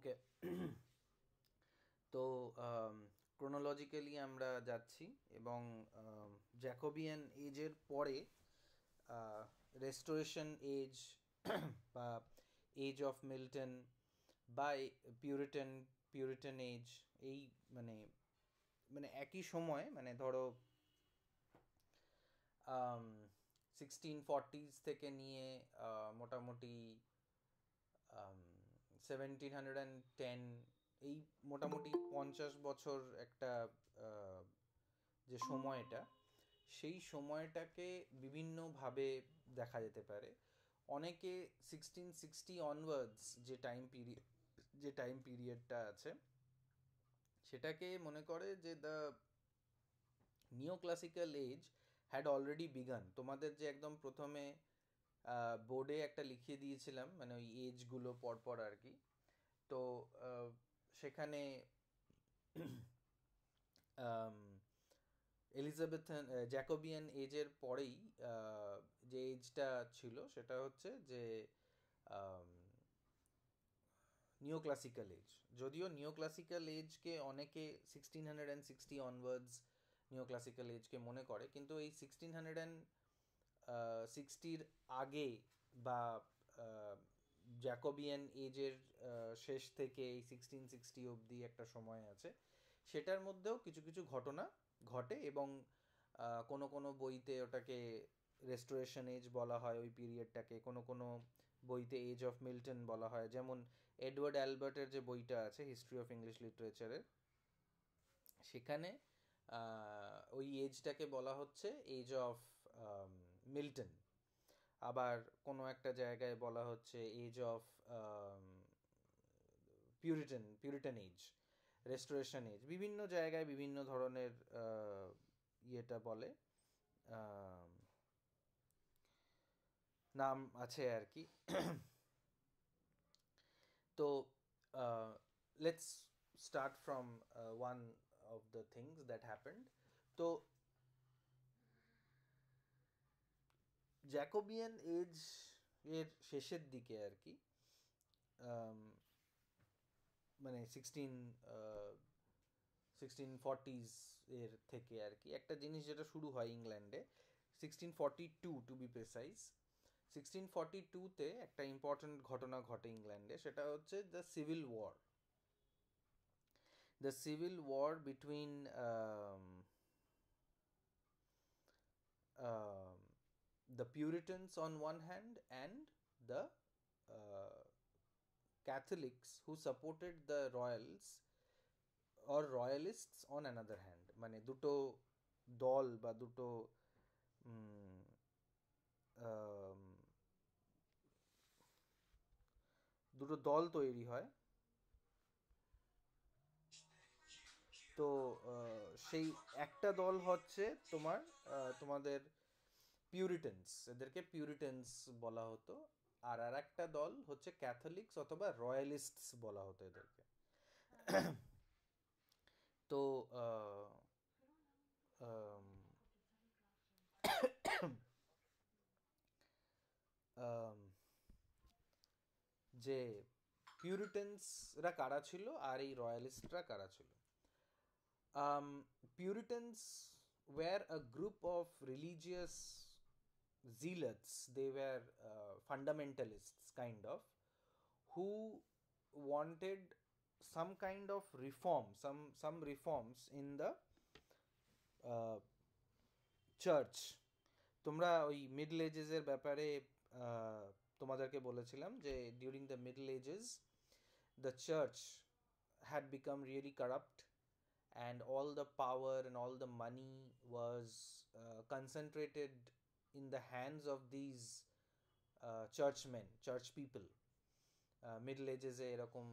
ওকে। তো ক্রোনোলজিক্যালি আমরা যাচ্ছি এবং জ্যাকোবিয়ান এজের পরে রেস্টোরেশন এজ বা এজ অফ মিল্টন বা পিউরিটান এজ, এই মানে মানে একই সময়, মানে ধরো 1640s থেকে নিয়ে মোটামুটি 1710, এই মোটামুটি 50 বছর একটা আহ, যে সময়টা, সেই সময়টাকে বিভিন্নভাবে দেখা যেতে পারে। অনেকে 1660 অনওয়ার্ডস যে টাইম পিরিয়ডটা আছে সেটাকে মনে করে যে the neo classical age had already began. তোমাদের যে একদম প্রথমে বোর্ডে একটা লিখিয়ে দিয়েছিলাম, মানে ওই এজগুলো পরপর আর কি। তো সেখানে এলিজাবেথান জ্যাকোবিয়ান এজের পরেই যে এজটা ছিল সেটা হচ্ছে যে নিও ক্লাসিক্যাল এজ। যদিও নিও ক্লাসিক্যাল এজকে অনেকে 1660 অনওয়ার্ডস নিও ক্লাসিক্যাল এজকে মনে করে, কিন্তু এই 1660 আগে বা জ্যাকোবিয়ান এজের শেষ থেকে এই 1660 অবধি একটা সময় আছে, সেটার মধ্যেও কিছু কিছু ঘটনা ঘটে এবং কোনো কোনো বইতে ওটাকে রেস্টোরেশন এজ বলা হয় ওই পিরিয়ডটাকে, কোনো কোনো বইতে এজ অফ মিল্টন বলা হয়। যেমন এডওয়ার্ড অ্যালবার্টের যে বইটা আছে হিস্ট্রি অফ ইংলিশ লিটারেচারের, সেখানে ওই এজটাকে বলা হচ্ছে এজ অফ মিল্টন। আবার কোনো একটা জায়গায় বলা হচ্ছে age of Puritan age, Restoration age. বিভিন্ন জায়গায় বিভিন্ন ধরনের ইয়েটা বলে, নাম আছে আর কি। তো let's start from one of the things that happened. তো জ্যাকোবিয়ান এজ এর শেষের দিকে আর কি, মানে 1640s এর থেকে আর কি, একটা জিনিস যেটা শুরু হয় ইংল্যান্ডে 1642 টু বি প্রেসাইজ। 1642-তে একটা ইম্পর্ট্যান্ট ঘটনা ঘটে ইংল্যান্ডে, সেটা হচ্ছে the civil war between the Puritans on one hand and the uh, Catholics who supported the royals or royalists on another hand। মানে দুটো দল বা দুটো উম, আম, দুটো দল তৈরি হয়। তো সেই একটা দল হচ্ছে তোমাদের পিউরিটেন্স, এদেরকে পিউরিটেন্স বলা হতো। আর আর একটা দল হচ্ছে ক্যাথলিক্স অথবা রয়্যালিস্টস বলা হতো এদেরকে। তো আম, আম, যে পিউরিটেন্সরা কারা ছিল আর এই রয়্যালিস্টরা কারা ছিল। Puritans were a group of religious zealots. They were fundamentalists, kind of, who wanted some kind of reform, some reforms in the uh, church. তোমরা ওই মিডল এজেসের ব্যাপারে তোমাদেরকে বলেছিলাম যে during the middle ages the church had become really corrupt, and all the power and all the money was concentrated in the hands of these churchmen, church people। Middle এজেসে এরকম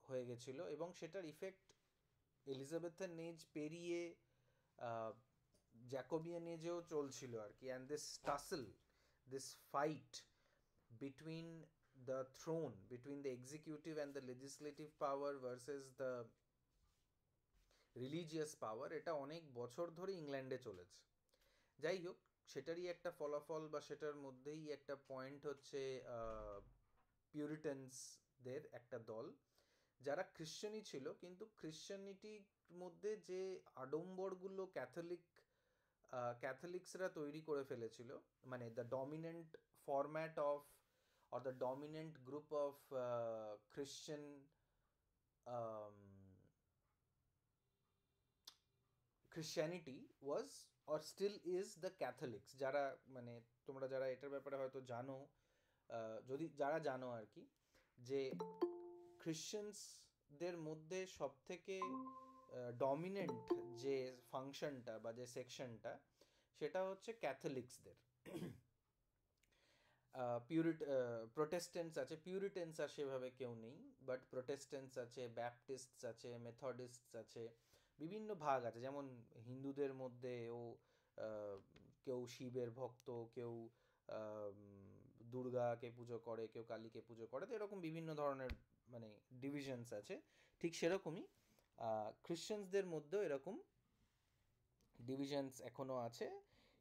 হয়ে গেছিলো এবং সেটার ইফেক্ট এলিজাবেথের এজ পেরিয়ে Jacobian এজেও চলছিল আর কি। And this fight between the throne, between the executive and the legislative power versus the religious power, এটা অনেক বছর ধরে ইংল্যান্ডে চলেছে। যাই হোক, সেটারই একটা ফলাফল বা সেটার মধ্যেই একটা পয়েন্ট হচ্ছে পিউরিটানসদের একটা দল, যারা খ্রিশ্চানই ছিল, কিন্তু খ্রিশ্চানিটির মধ্যে যে আড়ম্বরগুলো ক্যাথলিক্সরা তৈরি করে ফেলেছিল, মানে the dominant format of or the dominant group of Christian um, Christianity was or still is the Catholics, যারা মানে তোমরা যারা এটার ব্যাপারে হয়তো জানো, যদি যারা জানো আর কি, যে খ্রিশ্চানসদের মধ্যে সব থেকে ডমিনেন্ট যে ফাংশনটা বা যে সেকশনটা, সেটা হচ্ছে ক্যাথলিক্সদের। প্রোটেস্টেন্টস আছে, পিউরিটেন্স আর সেভাবে কেউ নেই, বাট প্রোটেস্টেন্টস আছে, ব্যাপটিস্টস আছে, মেথডিস্টস আছে, বিভিন্ন ভাগ আছে। যেমন হিন্দুদের মধ্যেও কেউ শিবের ভক্ত, কেউ দুর্গাকে পুজো করে, কেউ কালীকে পুজো করে, তো এরকম বিভিন্ন ধরনের মানে ডিভিশনস আছে। ঠিক সেরকমই খ্রিশ্চানসদের মধ্যেও এরকম ডিভিশনস এখনও আছে।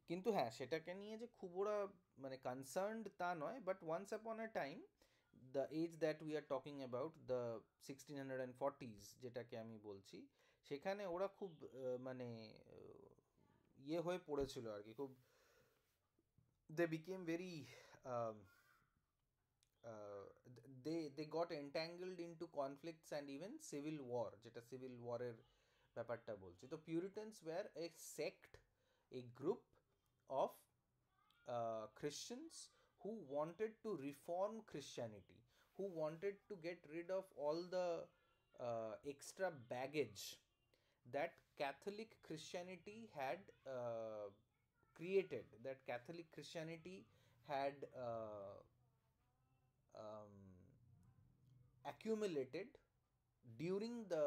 কিন্তু হ্যাঁ, সেটাকে নিয়ে যে খুব ওরা মানে কনসার্নড তা নয়, but once upon a time the age that we are talking about the 1640s যেটাকে আমি বলছি, সেখানে ওরা খুব মানে ইয়ে হয়ে পড়েছিল আর কি, খুব they became very they got entangled into conflicts and even civil war, যেটা সিভিল ওয়ারের ব্যাপারটা বলছি। তো Puritans were a sect, a group of Christians who wanted to reform Christianity, who wanted to get rid of all the extra baggage that Catholic Christianity had created, that Catholic Christianity had accumulated during the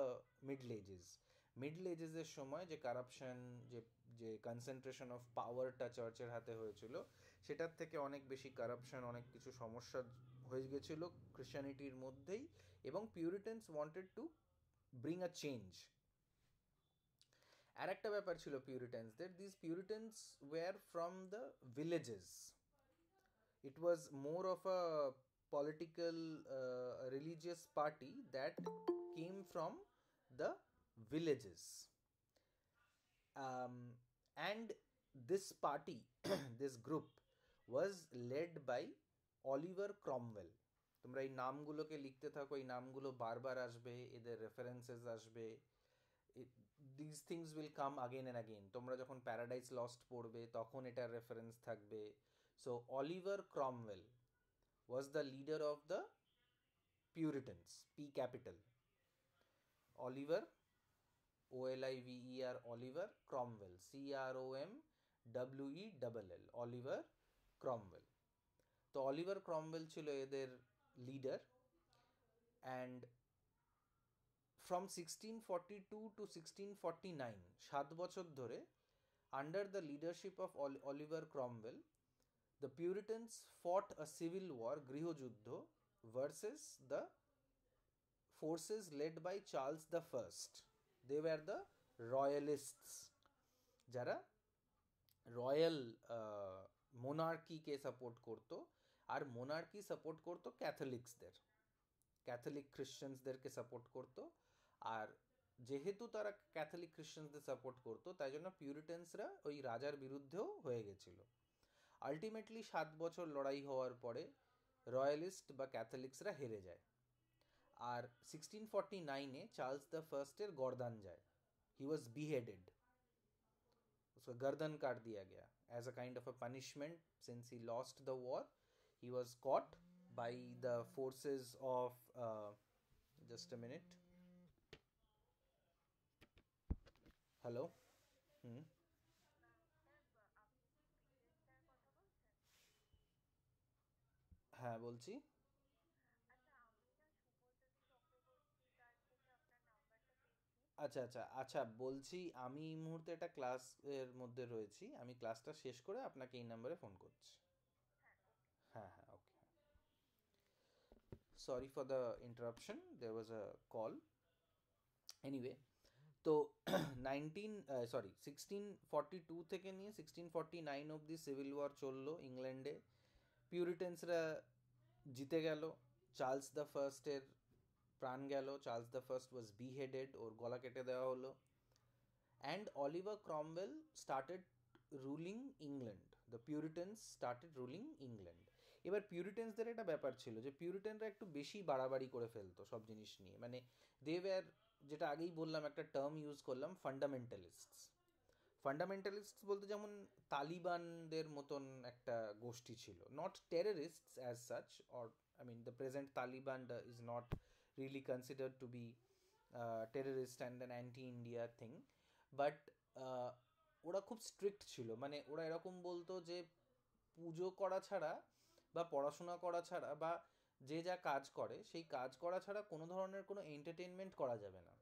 middle ages. Middle এজেসের সময় যে corruption, যে যে concentration of পাওয়ারটা চার্চের হাতে হয়েছিল, সেটার থেকে অনেক বেশি কারাপশন, অনেক কিছু সমস্যা হয়ে গেছিলো খ্রিশ্চানিটির মধ্যেই, এবং Puritans wanted to bring a change. আর একটা ব্যাপার ছিল পিউরিটানসদের, this Puritans were from the villages. It was more of a political religious party that came from the villages, and this party this group was led by Oliver Cromwell. তোমরা এই নামগুলোকে লিখতে থাকো, এই নামগুলো বারবার আসবে, এদের রেফারেন্সেস আসবে, this things will come again and again. তোমরা যখন প্যারাডাইস লস্ট পড়বে তখন এটার রেফারেন্স থাকবে। So Oliver Cromwell was the leader of the Puritans, P capital. Oliver, Oliver, Oliver Cromwell, Cromwell, Oliver Cromwell. তো অলিভার ক্রমওয়েল ছিল এদের লিডার, অ্যান্ড ফ্রম 1642 to 1649, 7 বছর ধরে, under the leadership of Oliver Cromwell, the Puritans fought a civil war, গৃহযুদ্ধ, versus the forces led by Charles the First. They were the royalists, যারা royal মোনার্কিকে support করতো, আর monarchy support করতো ক্যাথলিক্সদের, Catholic খ্রিশ্চানসদেরকে support করতো। আর যেহেতু তারা Catholic খ্রিশ্চানসদের support করতো, তাই জন্য পিউরিটানসরা ওই রাজার বিরুদ্ধেও হয়ে গেছিলো। আলটিমেটলি 7 বছর লড়াই হওয়ার পরে রয়্যালিস্ট বা ক্যাথলিক্সরা হেরে যায়, আর 1649-এ চার্লস দ্য ফার্স্টের গর্দান যায়। হি ওয়াজ বিহেডেড, उसका गर्दन काट दिया गया as a kind of a punishment. Since he lost the war, he was caught by the forces of just a minute. Hello. হ্যাঁ বলছি। আচ্ছা আচ্ছা আচ্ছা, বলছি আমি এই মুহূর্তে একটা ক্লাসের মধ্যে রয়েছি, আমি ক্লাসটা শেষ করে আপনাকে এই নাম্বারে ফোন করছি। হ্যাঁ হ্যাঁ, okay. Sorry for the interruption, there was a call. Anyway, তো 1642 থেকে নিয়ে 1649 অবধি সিভিল ওয়ার চললো ইংল্যান্ডে। পিউরিটেন্সরা জিতে গেল, চার্লস দ্য ফার্স্টের প্রাণ গেল, Charles the first was beheaded, ওর গলা কেটে দেওয়া হলো, and Oliver Cromwell started ruling England. The Puritans started ruling England. এবার পিউরিটেন্সদের একটা ব্যাপার ছিল যে পিউরিটেনরা একটু বেশি বাড়াবাড়ি করে ফেলতো সব জিনিস নিয়ে, মানে দে ওয়্যার, যেটা আগেই বললাম, একটা টার্ম ইউজ করলাম, ফান্ডামেন্টালিস্টস। ফান্ডামেন্টালিস্টস বলতে যেমন তালিবানদের মতন একটা গোষ্ঠী ছিল, not terrorists as such, or I mean the present Taliban is not really considered to be terrorist and an anti India thing, but ওরা খুব স্ট্রিক্ট ছিল। মানে ওরা এরকম বলতো যে পুজো করা ছাড়া বা পড়াশোনা করা ছাড়া বা যে যা কাজ করে সেই কাজ করা ছাড়া কোনো ধরনের কোনো এন্টারটেনমেন্ট করা যাবে না।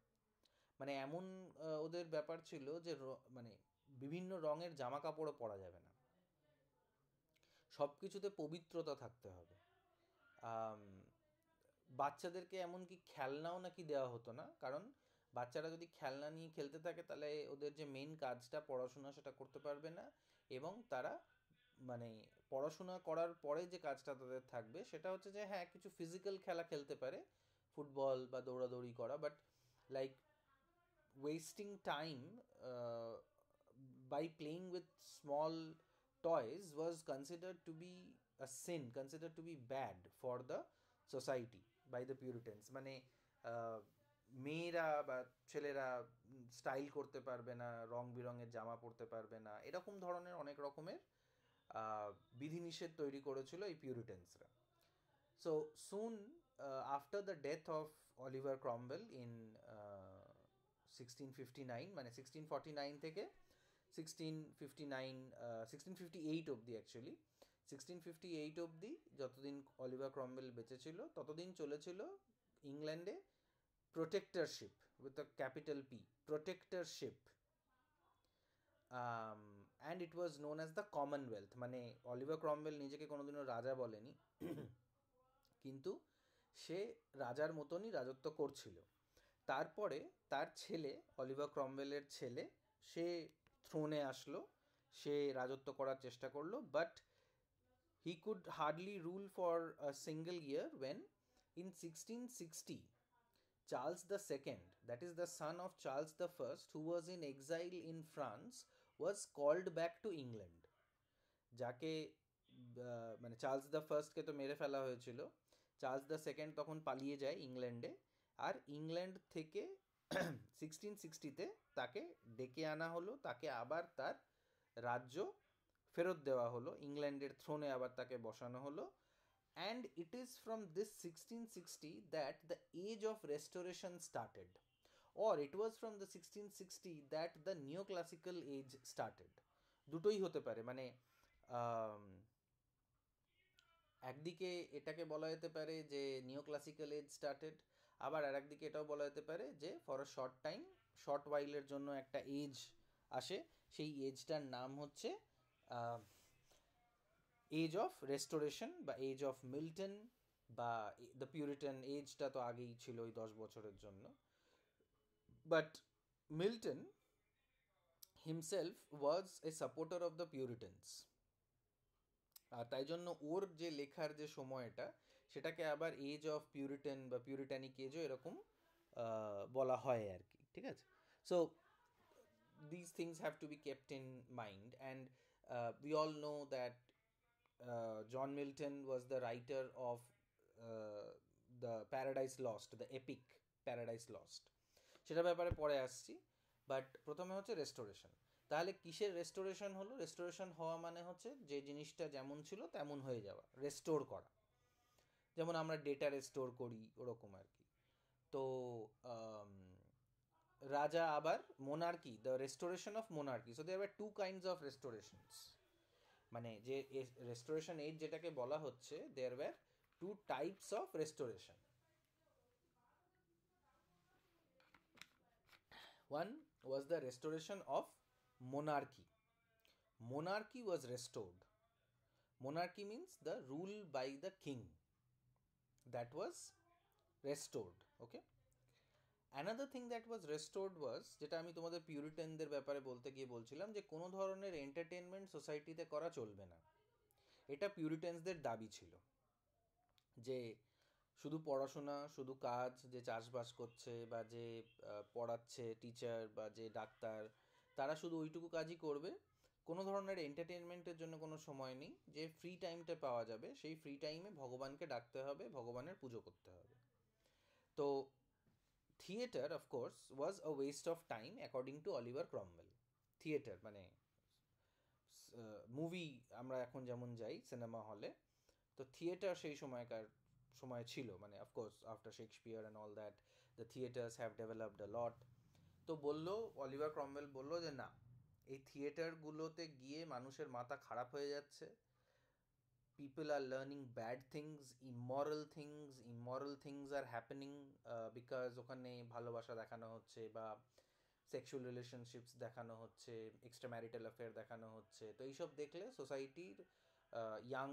মানে এমন ওদের ব্যাপার ছিল যে মানে বিভিন্ন রঙের জামা কাপড়ও পরা যাবে না, সব কিছুতে পবিত্রতা থাকতে হবে। বাচ্চাদেরকে এমনকি খেলনাও নাকি দেওয়া হতো না, কারণ বাচ্চারা যদি খেলনা নিয়ে খেলতে থাকে তাহলে ওদের যে মেন কাজটা পড়াশোনা সেটা করতে পারবে না, এবং তারা মানে পড়াশোনা করার পরে যে কাজটা তাদের থাকবে সেটা হচ্ছে যে হ্যাঁ কিছু ফিজিক্যাল খেলা খেলতে পারে, ফুটবল বা দৌড়াদৌড়ি করা, but like wasting time by playing with small toys was considered to be a sin, considered to be bad for the society by the Puritans. মানে মেয়েরা বা ছেলেরা স্টাইল করতে পারবে না, রং বেরঙের জামা পরতে পারবে না, এরকম ধরনের অনেক রকমের বিধিনিষেধ তৈরি করেছিল এই পিউরিটেন্সরা। So soon after the death of Oliver Cromwell in 1659, মানে 1649 থেকে 1658 অবধি, অ্যাকচুয়ালি 1658 অবধি যতদিন অলিভার ক্রমওয়েল বেঁচে ছিল ততদিন চলেছিল ইংল্যান্ডে protectorship with a capital P, protectorship, and it was known as the commonwealth. মানে অলিভার ক্রমওয়েল নিজেকে কোনোদিনও রাজা বলেনি, কিন্তু সে রাজার মতনই রাজত্ব করছিল। তারপরে তার ছেলে, অলিভার ক্রমওয়েলের ছেলে, সে থ্রোনে আসলো, সে রাজত্ব করার চেষ্টা করলো, but he could hardly rule for a single year when in 1660 Charles II, that is the son of Charles I, who was in exile in France, was called back to England. যাকে মানে Charles the ফার্স্টকে তো মেরে ফেলা হয়েছিল, Charles the second তখন পালিয়ে যায় ইংল্যান্ডে, আর ইংল্যান্ড থেকে 1660-তে তাকে ডেকে আনা হলো, তাকে আবার তার রাজ্য ফেরত দেওয়া হলো, ইংল্যান্ডের থ্রোনে আবার তাকে বসানো হলো। And it is from this 1660 that the age of restoration started, or it was from the 1660 that the neoclassical age started. দুটোই হতে পারে, মানে একদিকে এটাকে বলা যেতে পারে যে নিওক্লাসিক্যাল এজ স্টার্টেড, আবার আর একদিকে এটাও বলা যেতে পারে যে for a short time, short ওয়াইলের জন্য একটা এজ আসে, সেই এজটার নাম হচ্ছে এজ অফ রেস্টোরেশন বা এজ অফ মিল্টন, বা দ্য পিউরিটান এজটা তো আগেই ছিল ওই 10 বছরের জন্য। But Milton himself was a supporter of the Puritans, আর তাই জন্য ওর যে লেখার যে সময়টা সেটাকে আবার এজ অফ পিউরিটান বা পিউরিটানিক এজও এরকম বলা হয় আর কি, ঠিক আছে? So these things have to be kept in mind, and we all know that John Milton was the writer of the Paradise Lost, the epic Paradise Lost, সেটা ব্যাপারে পরে আসছি। বাট প্রথমে হচ্ছে রেস্টোরেশন। তাহলে কিসের রেস্টোরেশন হলো? রেস্টোরেশন হওয়া মানে হচ্ছে যে জিনিসটা যেমন ছিল তেমন হয়ে যাওয়া, রেস্টোর করা, যেমন আমরা ডেটা রেস্টোর করি ওরকম আর কি। তো রাজা আবার monarchy, the restoration of monarchy. So there were two kinds of restorations, মানে যে রেস্টোরেশন এজ যেটাকে বলা হচ্ছে, there were two types of restoration. One was the restoration of monarchy. Monarchy was restored. Monarchy means the rule by the king. That was restored. Okay. Another thing that was restored was, যেটা আমি তোমাদের পিউরিটানদের ব্যাপারে বলতে গিয়ে বলছিলাম, যে কোনো ধরনের এন্টারটেনমেন্ট সোসাইটিতে করা চলবে না। এটা পিউরিটানসদের দাবি ছিল যে শুধু পড়াশোনা, শুধু কাজ, যে চাষবাস করছে বা যে পড়াচ্ছে টিচার বা যে ডাক্তার, তারা শুধু ওইটুকু কাজই করবে। কোনো ধরনের এন্টারটেনমেন্টের জন্য কোনো সময় নেই। যে ফ্রি টাইমটা পাওয়া যাবে সেই ফ্রি টাইমে ভগবানকে ডাকতে হবে, ভগবানের পুজো করতে হবে। তো theatre of course was a West of time according to Oliver Cromwell. Theatre মানে মুভি, আমরা এখন যেমন যাই সিনেমা হলে, তো থিয়েটার সেই সময়কার সময় ছিল, মানে of course after Shakespeare and all that the theatres have developed a lot. তো বললো, অলিভার ক্রমওয়েল বললো যে না, এই থিয়েটারগুলোতে গিয়ে মানুষের মাথা খারাপ হয়ে যাচ্ছে, people are learning bad things, immoral things are happening, because ওখানে ভালোবাসা দেখানো হচ্ছে বা সেক্সুয়াল রিলেশনশিপস দেখানো হচ্ছে, এক্সট্রা ম্যারিটাল অ্যাফেয়ার দেখানো হচ্ছে। তো এইসব দেখলে সোসাইটির ইয়াং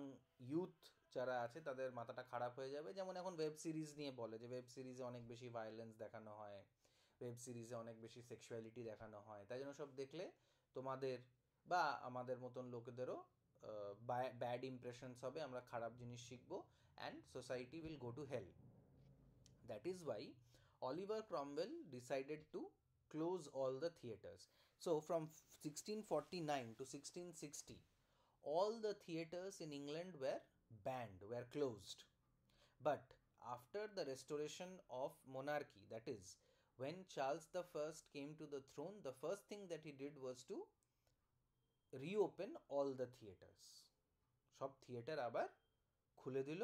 ইউথ যারা আছে তাদের মাথাটা খারাপ হয়ে যাবে। যেমন এখন ওয়েব সিরিজ নিয়ে বলে যে ওয়েব সিরিজে অনেক বেশি ভায়োলেন্স দেখানো হয়, ওয়েব সিরিজে অনেক বেশি সেক্সুয়ালিটি দেখানো হয়, তাই জন্য সব দেখলে তোমাদের বা আমাদের মতন লোকেদেরও ব্যাড ইমপ্রেশনস হবে, আমরা খারাপ জিনিস শিখবো, and society will go to hell. That is why Oliver Cromwell decided to close all the theaters. So from 1649 to 1660, all the theaters in England were banned, were closed. But after the restoration of monarchy, that is, when Charles the First came to the throne, the first thing that he did was to reopen all the theaters. সব theatre আবার খুলে দিল।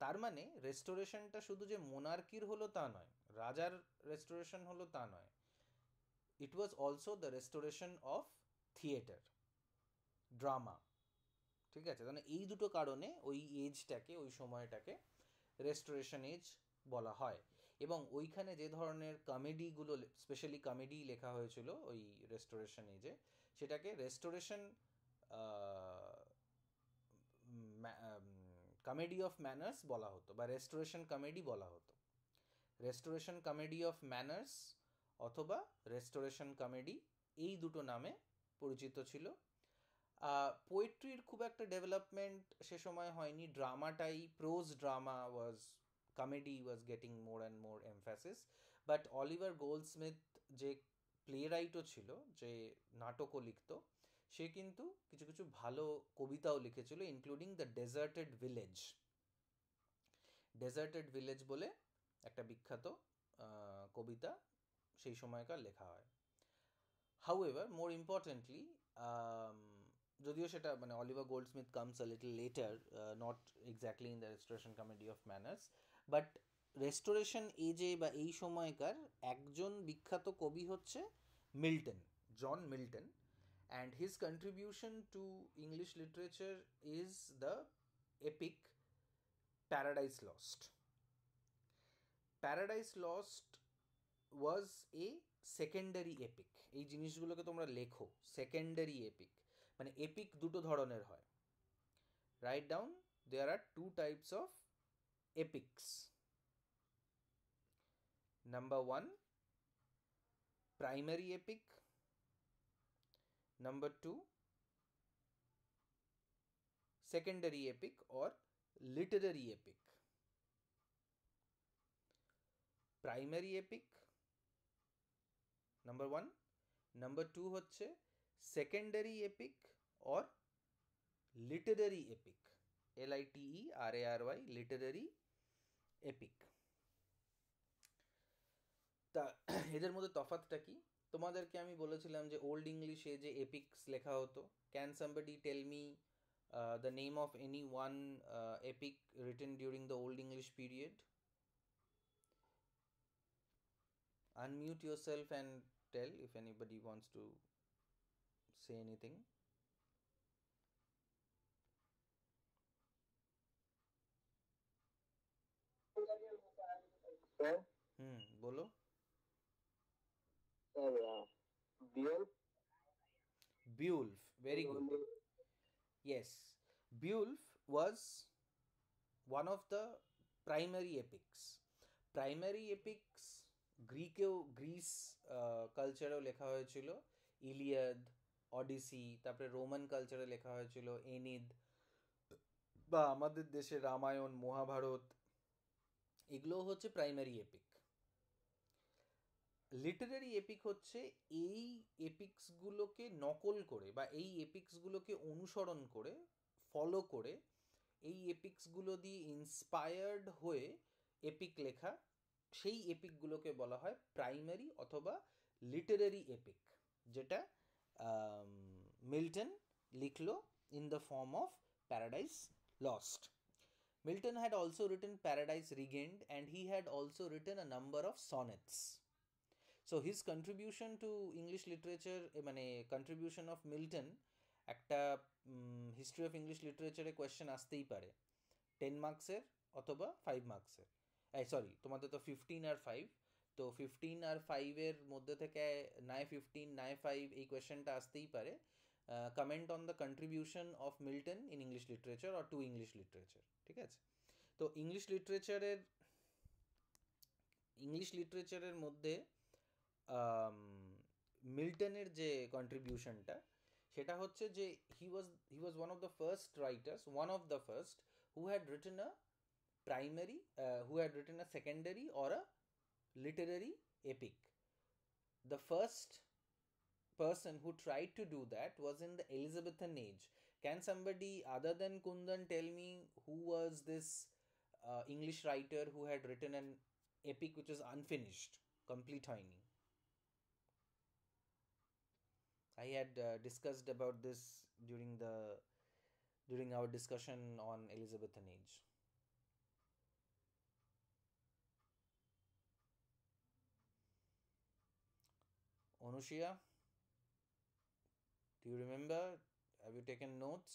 তার মানে রেস্টোরেশনটা শুধু যে মোনার্কির হলো তা নয়, রাজার রেস্টোরেশন হলো তা নয়, it was also the restoration of theatre, drama. ঠিক আছে, তাহলে এই দুটো কারণে ওই এজটাকে, ওই সময়টাকে রেস্টোরেশন এজ বলা হয়। এবং ওইখানে যে ধরনের কমেডিগুলো, স্পেশালি কমেডি লেখা হয়েছিল ওই রেস্টোরেশন এজে, সেটাকে রেস্টোরেশন কমেডি অফ ম্যানার্স বলা হতো বা রেস্টোরেশন কমেডি বলা হতো। রেস্টোরেশন কমেডি অফ ম্যানার্স অথবা রেস্টোরেশন কমেডি, এই দুটো নামে পরিচিত ছিল। পোয়েট্রির খুব একটা ডেভেলপমেন্ট সে সময় হয়নি, ড্রামাটাই, prose drama was, comedy was getting more and more emphasis. But Oliver Goldsmith যে প্লে রাইটও ছিল, যে নাটকও লিখত, সে কিন্তু কিছু কিছু ভালো কবিতাও লিখেছিল, including the deserted village. Deserted village বলে একটা বিখ্যাত কবিতা সেই সময়কার লেখা হয়। হাউএভার, মোর ইম্পর্টেন্টলি, যদিও সেটা মানে Oliver Goldsmith comes a little later, not exactly in the restoration comedy of manners, but restoration এজে বা এই সময়কার একজন বিখ্যাত কবি হচ্ছে Milton, John Milton, and his contribution to English literature is the epic Paradise Lost. Paradise Lost was a secondary epic. এই জিনিসগুলোকে তোমরা লেখো, সেকেন্ডারি এপিক মানে এপিক দুটো ধরনের হয়। Write down, there are two types of epics. Number one, primary epic. Number two, secondary epic or literary epic. Primary epic number 1, number 2 হচ্ছে secondary epic or literary epic, LITERARY, literary epic. তা এদের মধ্যে তফাৎটা কি? তোমাদেরকে আমি বলেছিলাম যে ওল্ড ইংলিশে যে এপিক্স লেখা হতো, can somebody tell me the name of any one epic written during the Old English period? Unmute yourself and tell if anybody wants to say anything. বলো। Beowulf. Beowulf, very good. Yes, Beowulf was one of the primary epics. Primary epics Greece কালচারেও লেখা হয়েছিল, Iliad, Odyssey, তারপরে Roman কালচারে লেখা হয়েছিল এনিদ, বা আমাদের দেশে রামায়ণ, মহাভারত, এগুলো হচ্ছে প্রাইমারি এপিক। লিটারারি এপিক হচ্ছে এই এপিক্সগুলোকে নকল করে বা এই এপিক্সগুলোকে অনুসরণ করে, ফলো করে, এই এপিক্সগুলো দিয়ে ইন্সপায়ার্ড হয়ে এপিক লেখা, সেই এপিকগুলোকে বলা হয় প্রাইমারি অথবা লিটারারি এপিক, যেটা মিল্টন লিখলো in the form of Paradise Lost. Milton had also written Paradise Regained, and he had also written a number of sonnets. So his contribution to English literature, মানে contribution of Milton, একটা history of English লিটারেচারে question আসতেই পারে 10 মার্কসের অথবা 5 মার্কসের। Sorry, তোমাদের তো 15 আর 5, তো 15 আর 5-এর মধ্যে থেকে নয় 15 নয় 5 এই কোয়েশ্চেনটা আসতেই পারে। Comment on the contribution of Milton in English literature or to English literature, ঠিক আছে? তো ইংলিশ লিটারেচারের মধ্যে মিল্টনের যে কন্ট্রিবিউশনটা, সেটা হচ্ছে যে he was one of the first writers, one of the first who had written a primary, who had written a secondary or a literary epic. The first person who tried to do that was in the Elizabethan age. Can somebody other than Kundan tell me who was this English writer who had written an epic which is unfinished, complete হয়নি? I had discussed about this during our discussion on Elizabethan age. Anushya, do you remember? Have you taken notes?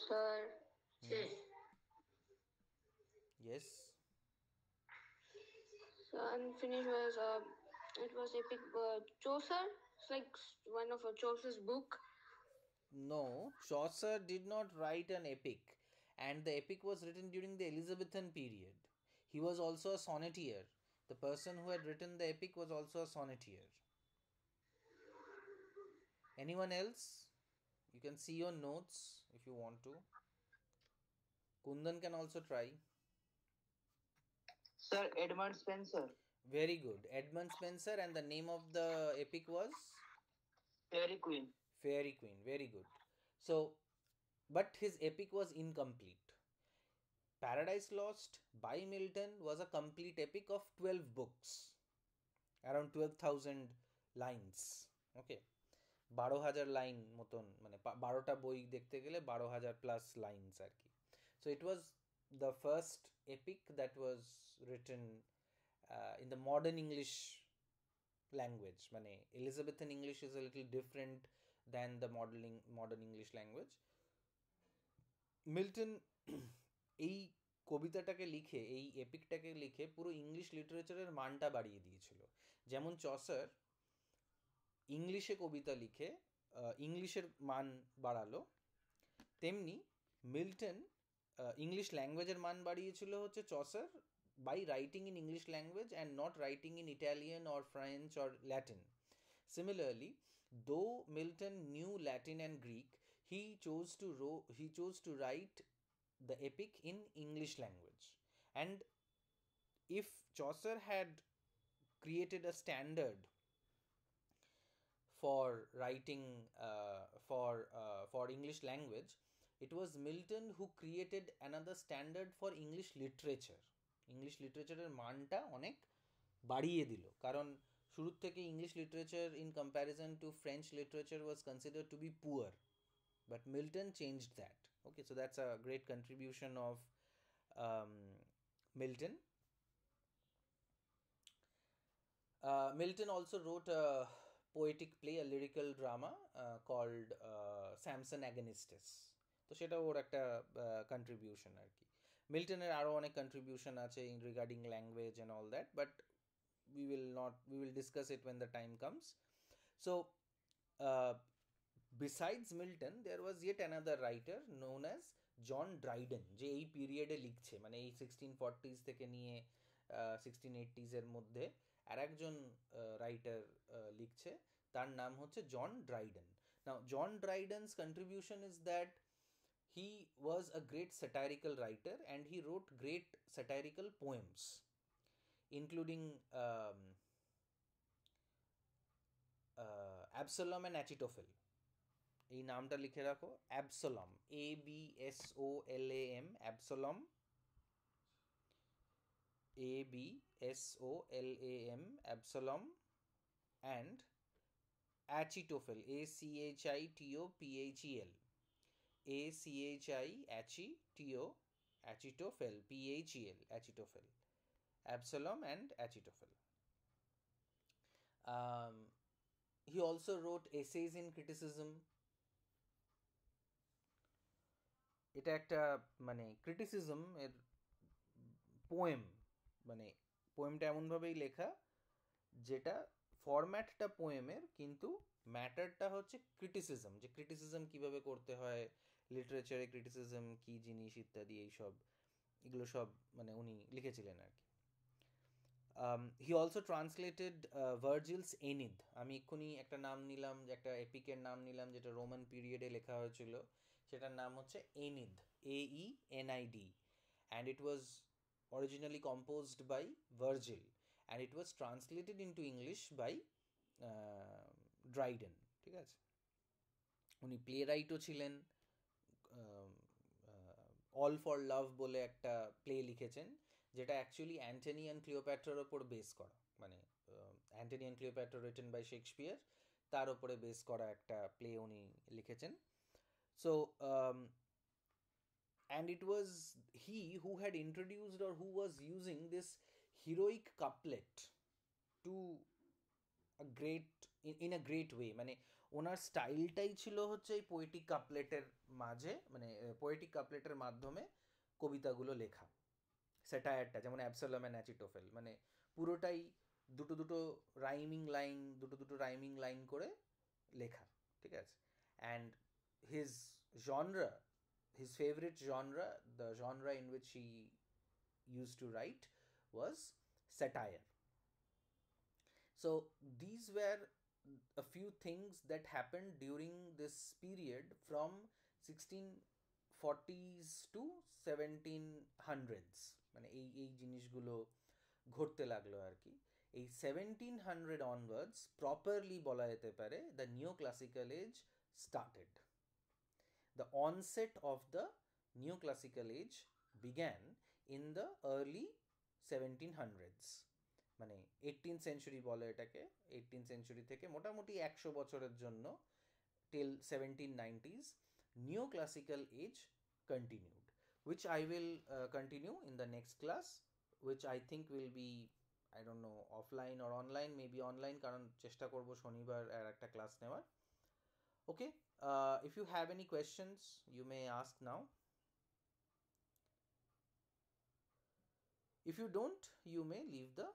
Sir. Yes. So unfinished was it was epic Chaucer. It's like one of Chaucer's book. No, Chaucer did not write an epic, and the epic was written during the Elizabethan period. He was also a sonneteer. The person who had written the epic was also a sonneteer. Anyone else? You can see your notes if you want to. Kundan can also try. Sir, Edmund Spenser. Very good. Edmund Spenser, and the name of the epic was? Fairy Queen. Fairy Queen. Very good. So, but his epic was incomplete. Paradise Lost by Milton was a complete epic of 12 books, around 12,000 lines. Okay, 12,000 line মতন, মানে 12টা বই দেখতে গেলে 12,000 plus lines আর কি। So it was the first epic that was written in the modern English language, মানে Elizabethan English is a little different than the modern English language. Milton এই কবিতাটাকে লিখে, এই এপিকটাকে লিখে পুরো ইংলিশ লিটারেচারের মানটা বাড়িয়ে দিয়েছিল। যেমন চসার ইংলিশে কবিতা লিখে ইংলিশের মান বাড়ালো, তেমনি মিল্টন ইংলিশ ল্যাঙ্গুয়েজের মান বাড়িয়েছিল হচ্ছে Chaucer by writing in English language and not writing in Italian or French or Latin. Similarly, though Milton knew Latin and Greek, he chose to write the epic in English language. And if Chaucer had created a standard for writing for English language, it was Milton who created another standard for English literature. English লিটারেচারের মানটা অনেক বাড়িয়ে দিল, কারণ শুরুর থেকে English literature in comparison to French literature was considered to be poor, but Milton changed that. Okay, so that's a great contribution of Milton. Milton also wrote a poetic play, a lyrical drama called Samson Agonistes. তো সেটা ওর একটা contribution আর কি। মিল্টনের আরও অনেক contribution আছে in regarding language and all that, but we will discuss it when the time comes. So besides Milton, there was yet another writer known as John Dryden, যে এই পিরিয়ডে লিখছে, মানে এই 1640s থেকে নিয়ে 1680s এর মধ্যে আর একজন রাইটার লিখছে, তার নাম হচ্ছে John Dryden. Now, John Dryden's contribution is that he was a great satirical writer and he wrote great satirical poems, including Absalom and Achitophel. এই নামটা লিখে রাখো, Absalom, ABSOLAM, Absalom, ABSOLAM, Absalom, and Achitophel, ACHITOPHEL, Achitophel, PHEL, Achitophel, Absalom and Achitophel. He also wrote essays in criticism. এটা একটা মানে criticism এর poem, মানে পোয়েমটা এমনভাবেই লেখা যেটা ফরম্যাটটা পোয়েমের, কিন্তু ম্যাটারটা হচ্ছে ক্রিটিসিজম, যে ক্রিটিসিজম কিভাবে করতে হয়, লিটারেচারে ক্রিটিসিজম কি জিনিস ইত্যাদি, এইসব এগুলো সব মানে উনি লিখেছিলেন আর কি। He also translated Virgil's Aeneid. আমি এক্ষুনি একটা নাম নিলাম, যে একটা এপিকের নাম নিলাম যেটা রোমান পিরিয়ডে লেখা হয়েছিল, সেটার নাম হচ্ছে এনিদ, AENID, and it was originally composed by Virgil and it was translated into English by Dryden, ঠিক আছে। উনি প্লে রাইটও ছিলেন, অল ফর লাভ বলে একটা প্লে লিখেছেন, যেটা অ্যাকচুয়ালি অ্যান্টনি অ্যান্ড ক্লিওপ্যাট্রার ওপর বেস করা, মানে Antony and Cleopatra written by Shakespeare, তার ওপরে বেস করা একটা প্লে উনি লিখেছেন। So and it was he who had introduced or who was using this heroic couplet to a great in a great way, মানে ওনার স্টাইলটাই ছিল হচ্ছে এই পোয়েটিক কাপলেটের মাঝে, মানে পোয়েটিক কাপলেটের মাধ্যমে কবিতাগুলো লেখা, স্যাটায়ারটা যেমন অ্যাবসালম অ্যান্ড অ্যাচিটোফেল, মানে পুরোটাই দুটো দুটো রাইমিং লাইন করে লেখা, ঠিক আছে। And his genre, his favorite genre, the genre in which he used to write was satire. So these were a few things that happened during this period from 1640s to 1700s, মানে এই জিনিসগুলো ঘটতে লাগলো আর কি। এই 1700 onwards properly বলা যেতে পারে the neoclassical age started. The onset of the neoclassical age began in the early 1700s, মানে 18th century বলে এটাকে, 18th century থেকে মোটামুটি 100 বছরের জন্য till 1790s neoclassical age continued, which I will continue in the next class, which I think will be, I don't know, offline or online, maybe online, কারণ চেষ্টা করব শনিবার আর একটা ক্লাস নেওয়ার। Okay, if you have any questions, you may ask now. If you don't, you may leave the